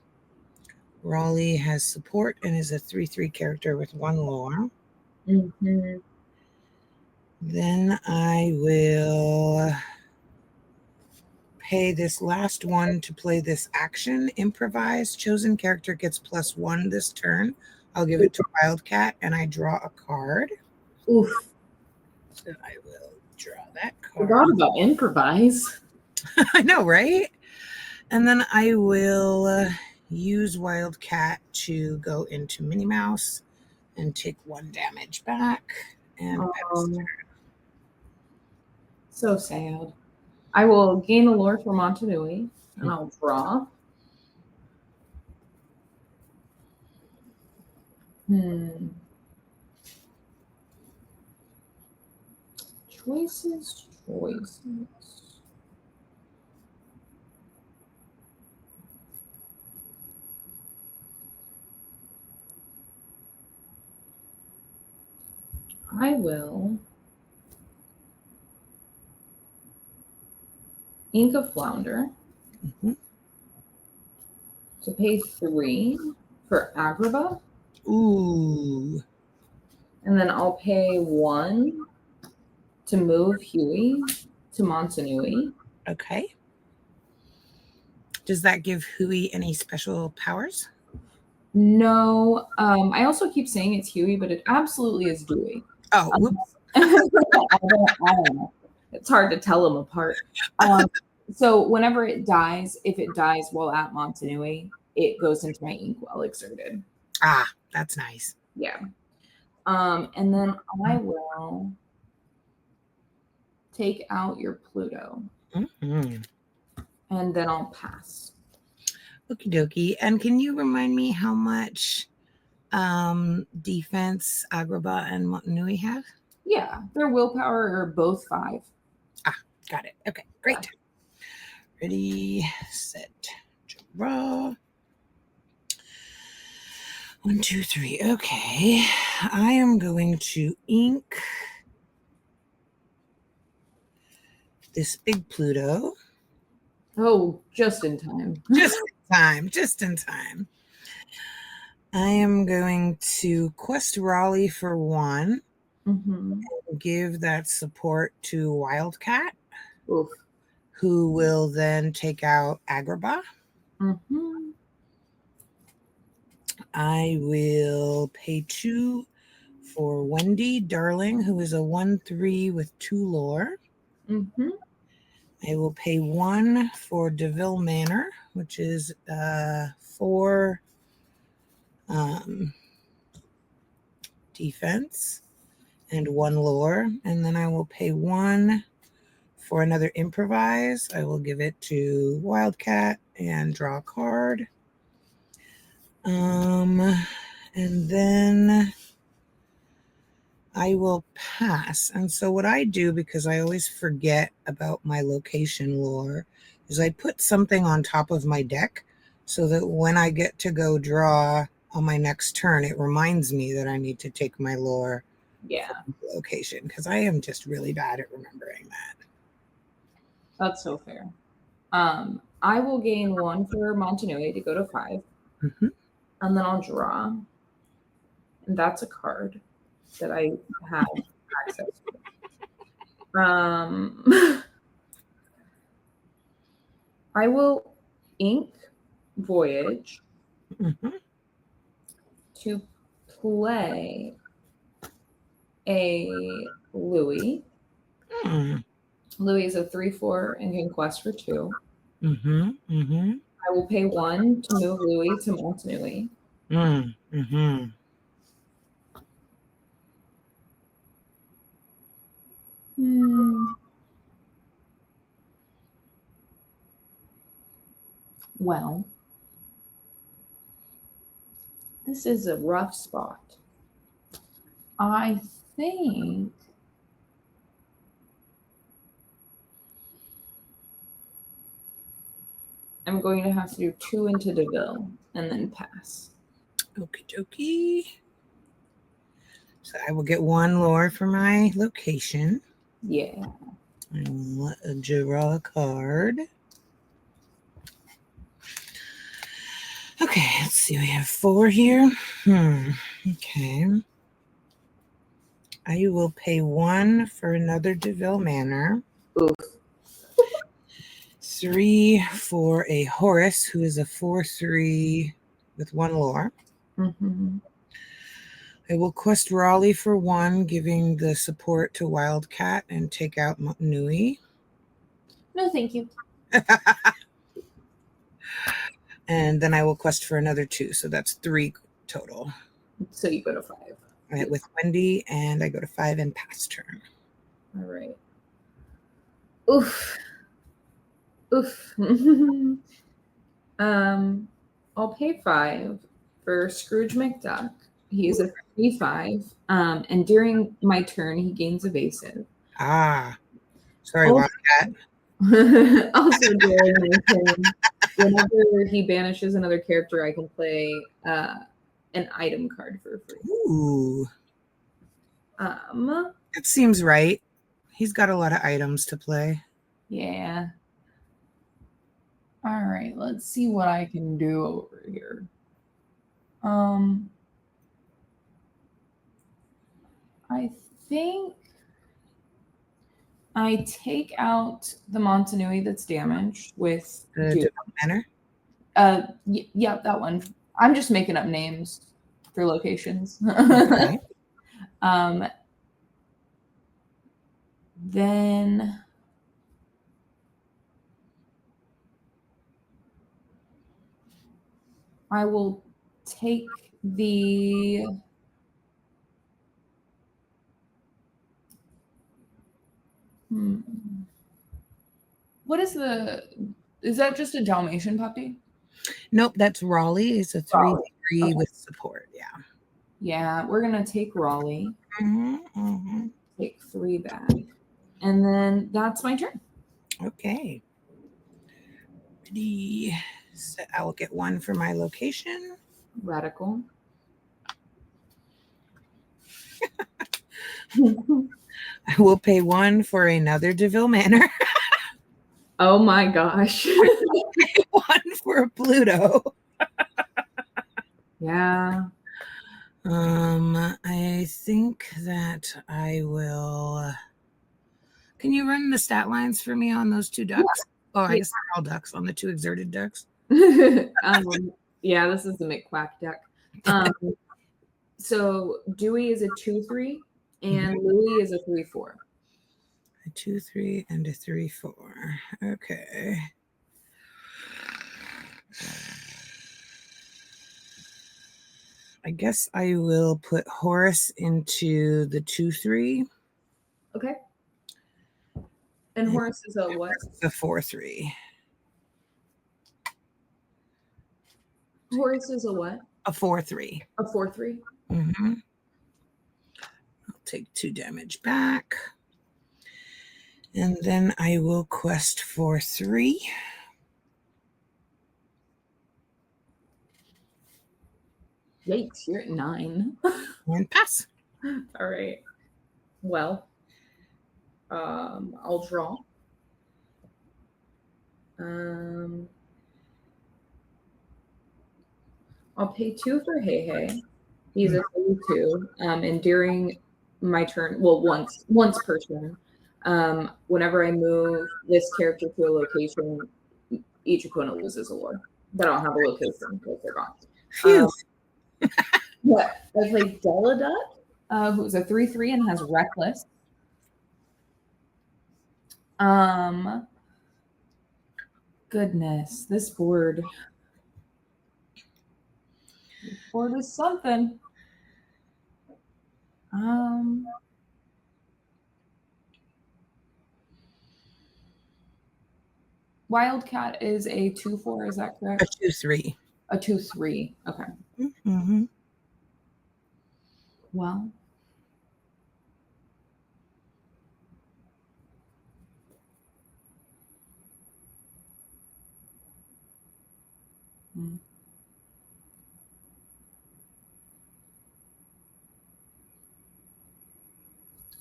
Raleigh has support and is a 3/3 character with 1 lore. Mm-hmm. Then I will pay this last one to play this action. Improvise. Chosen character gets +1 this turn. I'll give it to Wildcat and I draw a card. Oof. So I will draw that card. Forgot about improvise. I know, right? And then I will use Wildcat to go into Minnie Mouse and take 1 damage back and pass turn. So sad. I will gain a lore for Montanui, and I'll draw. Choices. I will ink a flounder to pay 3 for Agrabah. Ooh. And then I'll pay 1 to move Huey to Montanui. Okay. Does that give Hui any special powers? No. I also keep saying it's Huey, but it absolutely is Dewey. Oh, whoops. I don't know. It's hard to tell them apart. So whenever it dies, if it dies while at Montanui, it goes into my inkwell exerted. Ah, that's nice. Yeah. And then I will take out your Pluto. Mm-hmm. And then I'll pass. Okie dokie. And can you remind me how much defense Agrabah and Montanui have? Yeah, their willpower are both 5. Ah, got it. Okay, great. Yeah. Ready, set, draw. 1, 2, 3. Okay, I am going to ink this big Pluto. Oh, just in time. Just in time. I am going to quest Raleigh for 1. Mm-hmm. And give that support to Wildcat. Oof. Who will then take out Agrabah. Mm-hmm. I will pay 2 for Wendy Darling, who is a 1/3 with 2 lore. Mm-hmm. I will pay 1 for DeVille Manor, which is 4 defense and 1 lore. And then I will pay 1 for another improvise. I will give it to Wildcat and draw a card. And then I will pass. And so what I do, because I always forget about my location lore, is I put something on top of my deck so that when I get to go draw on my next turn, it reminds me that I need to take my lore location, because I am just really bad at remembering that. That's so fair. I will gain 1 for Montanui to go to 5. Mm-hmm. And then I'll draw. And that's a card that I have access to. I will ink Voyage to play a Louis. Louis is a 3/4 and can quest for 2. I will pay 1 to move Louis to Montanui. Well, this is a rough spot. I think I'm going to have to do 2 into DeVille and then pass. Okie dokie. So I will get 1 lore for my location. Yeah. I will draw a card. Okay, let's see. We have 4 here. Okay. I will pay 1 for another DeVille Manor. Oof. 3 for a Horus, who is a 4/3 with 1 lore. Mm-hmm. I will quest Raleigh for 1, giving the support to Wildcat and take out Nui. No, thank you. And then I will quest for another 2, so that's 3 total. So you go to 5. Right, with Wendy, and I go to 5 and pass turn. All right. Oof. Oof. I'll pay 5 for Scrooge McDuck. He is a 3/5. And during my turn, he gains evasive. Ah, sorry, Oh. Wildcat. Also during my turn, whenever he banishes another character, I can play an item card for free. Ooh, it seems right. He's got a lot of items to play. Yeah. All right, let's see what I can do over here. I think I take out the Montanui that's damaged with The DeVille Manor. Yeah, that one. I'm just making up names for locations. Okay. Then I will take the what is that just a Dalmatian puppy? Nope, that's Raleigh. It's a 3/3 Okay. with support. Yeah. Yeah, we're gonna take Raleigh. Mm-hmm. Take 3 back. And then that's my turn. Okay. Ready. So I will get 1 for my location. Radical. I will pay 1 for another DeVille Manor. Oh my gosh. 1 for a Pluto. Yeah. I think that I will. Can you run the stat lines for me on those 2 ducks? Yeah. Oh, I guess they're all ducks on the 2 exerted ducks. Yeah, this is the McQuack deck. So Dewey is a 2/3 and Louis is a 3/4. A 2/3 and a 3/4. Okay. I guess I will put Horus into the 2/3. Okay. And Horus is a what? The 4/3. Horus is a what? A 4/3. A 4/3. Mm-hmm. I'll take 2 damage back. And then I will quest for 3. Yikes, you're at 9. And pass. All right. Well, I'll draw. I'll pay 2 for Hey Hey. He's a 32. And during my turn, well, once per turn, whenever I move this character to a location, each opponent loses a lore. But I don't have a location because they're gone. Phew. What? I play Deladut, who's a 3/3 and has Reckless. Goodness, this board is something. Wildcat is a 2/4, is that correct? A 2/3. A 2/3. Okay. Mm-hmm. Well.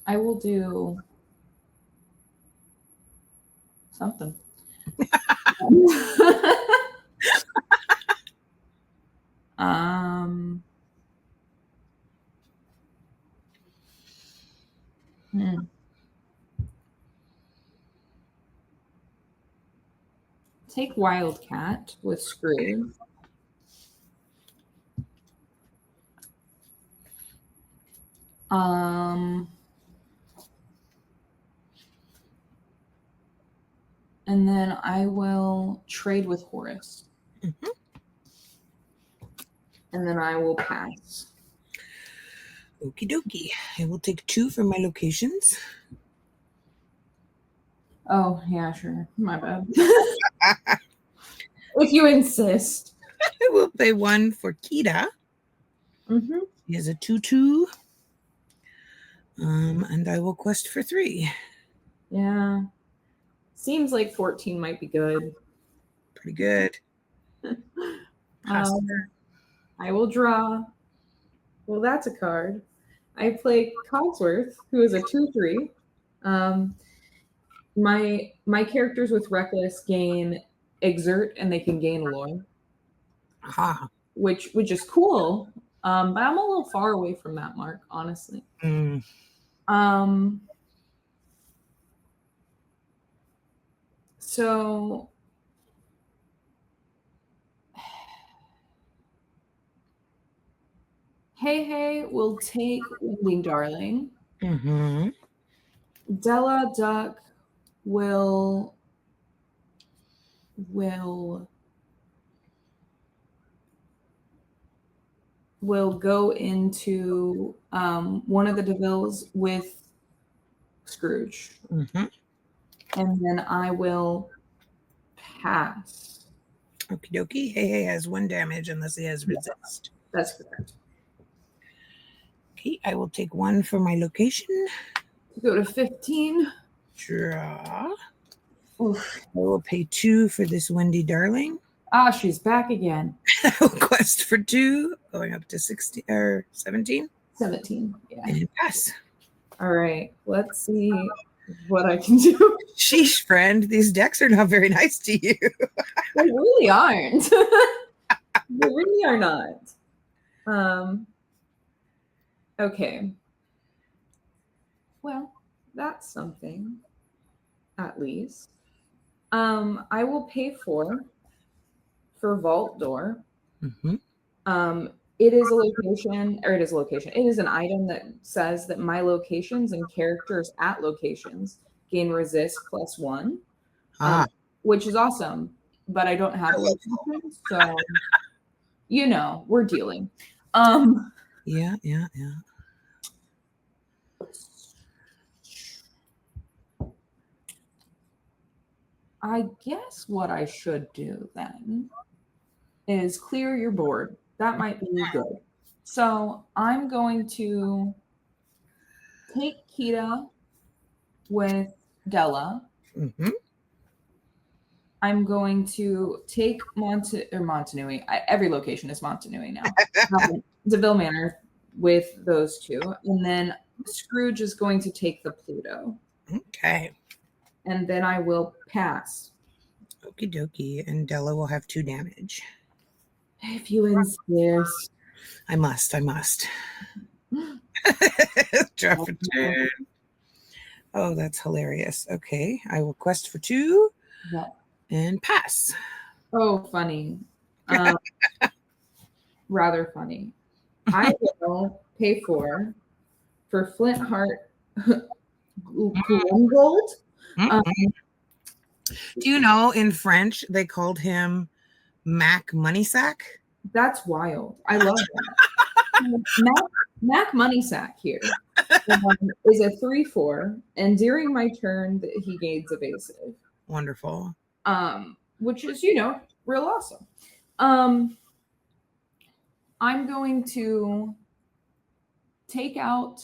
I will do something. um. hmm. Take Wildcat with Scrooge. Um. And then I will trade with Horace. Mhm. And then I will pass. Okie dokie. I will take 2 for my locations. Oh, yeah, sure. My bad. If you insist. I will pay 1 for Kita. Mm-hmm. He has a 2/2. And I will quest for 3. Yeah. Seems like 14 might be good. Pretty good. Pass. I will draw. Well, that's a card. I play Cogsworth, who is a 2/3. My characters with Reckless gain Exert, and they can gain Lore, Aha. which is cool. But I'm a little far away from that mark, honestly. Mm. So Hey will take Winding Darling. Mm-hmm. Della Duck will go into one of the DeVilles with Scrooge. Mm-hmm. And then I will pass. Okie dokie. Hey has 1 damage unless he has resist. That's correct. Okay, I will take 1 for my location. Go to 15. Draw. Oof. I will pay 2 for this Wendy Darling. Ah, she's back again. I will quest for 2, going up to 16 or 17. 17. Yeah. And pass. All right. Let's see what I can do. Sheesh, friend. These decks are not very nice to you. They really aren't. They really are not. Okay. Well, that's something, at least. I will pay for Vault Door. Mm-hmm. It is a location, or it is a location. It is an item that says that my locations and characters at locations gain resist +1, which is awesome. But I don't have locations, so we're dealing. Yeah. I guess what I should do then is clear your board. That might be good. So I'm going to take Kita with Della. Mm-hmm. I'm going to take Montanui. Every location is Montanui now. DeVille Manor with those 2. And then Scrooge is going to take the Pluto. Okay. And then I will pass. Okie dokie. And Della will have 2 damage. If you insist. I must. Draw for 2. Oh, that's hilarious. Okay. I will quest for 2 and pass. Oh, funny. Rather funny. I will pay for Flint Gold. Do you know in French they called him Mac Moneysack? That's wild. I love that. Mac Moneysack here is a 3/4, and during my turn he gains evasive. Wonderful. Which is real awesome. I'm going to take out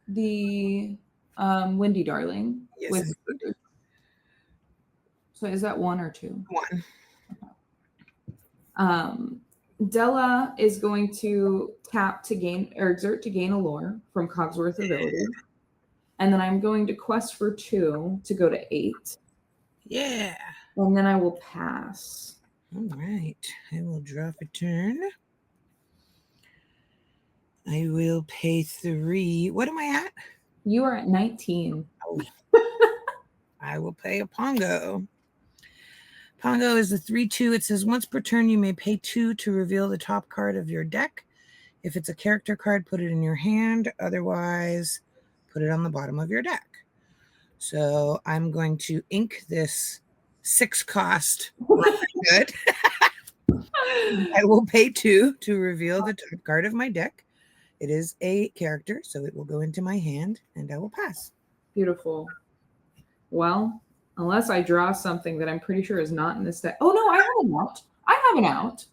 the Windy Darling. Yes. So is that 1 or 2? 1. Della is going to tap to gain or exert to gain a lore from Cogsworth ability. And then I'm going to quest for 2 to go to 8. Yeah. And then I will pass. All right. I will draw for turn. I will pay 3. What am I at? You are at 19. Oh. I will pay a Pongo. Pongo is a 3/2. It says once per turn, you may pay 2 to reveal the top card of your deck. If it's a character card, put it in your hand. Otherwise, put it on the bottom of your deck. So I'm going to ink this 6 cost Robin Hood. I will pay 2 to reveal the top card of my deck. It is a character, so it will go into my hand, and I will pass. Beautiful. Well, unless I draw something that I'm pretty sure is not in this deck. Oh, no, I have an out. I have an out.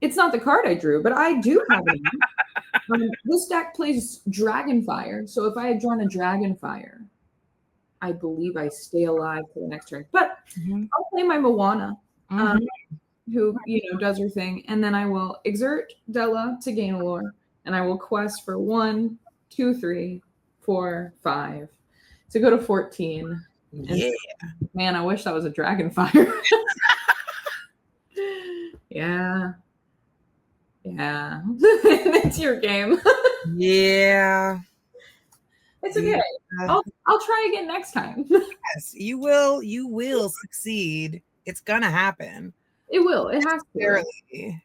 It's not the card I drew, but I do have an out. This deck plays Dragonfire, so if I had drawn a Dragonfire, I believe I stay alive for the next turn. But I'll play my Moana, who does her thing, and then I will exert Della to gain a lore, and I will quest for 1, 2, 3, 4, 5 to go to 14. Yeah. And, man, I wish that was a Dragonfire. Yeah. It's your game. Yeah. It's okay. I'll try again next time. Yes, you will. You will succeed. It's gonna happen. It will. It has to. Barely.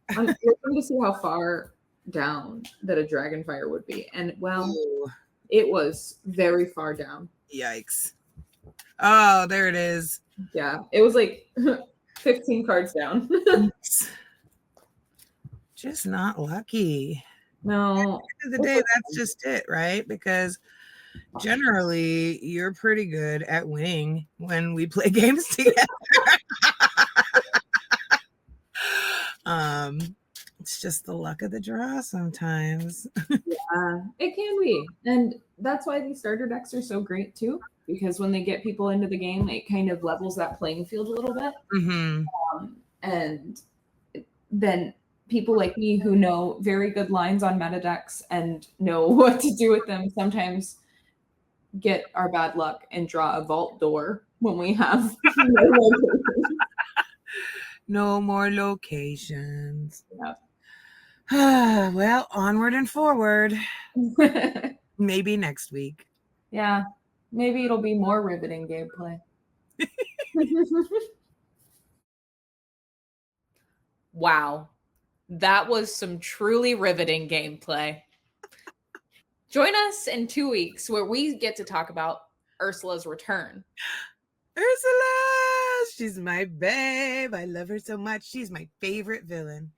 I'm looking to see how far down that a Dragonfire would be, and Ooh. It was very far down. Yikes! Oh, there it is. Yeah, it was like 15 cards down. Just not lucky. No. At the end of the day, that's just it, right? Because generally, you're pretty good at winning when we play games together. It's just the luck of the draw sometimes. Yeah, it can be. And that's why these starter decks are so great too, because when they get people into the game, it kind of levels that playing field a little bit. And then people like me who know very good lines on meta decks and know what to do with them sometimes get our bad luck and draw a vault door when we have no more locations. Yep. Well, onward and forward. Maybe next week. Yeah, maybe it'll be more riveting gameplay. Wow, that was some truly riveting gameplay. Join us in 2 weeks where we get to talk about Ursula's return. Ursula! She's my babe. I love her so much. She's my favorite villain.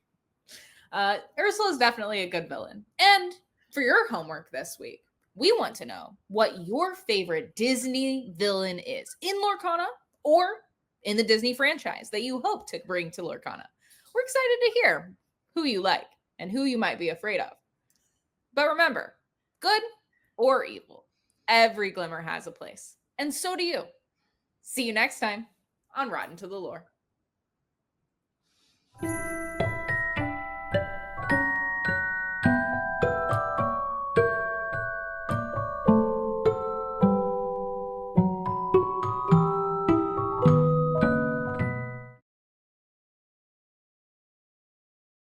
Ursula is definitely a good villain. And for your homework this week, we want to know what your favorite Disney villain is in Lorcana or in the Disney franchise that you hope to bring to Lorcana. We're excited to hear who you like and who you might be afraid of. But remember, good or evil, every glimmer has a place. And so do you. See you next time on Rotten to the Lore.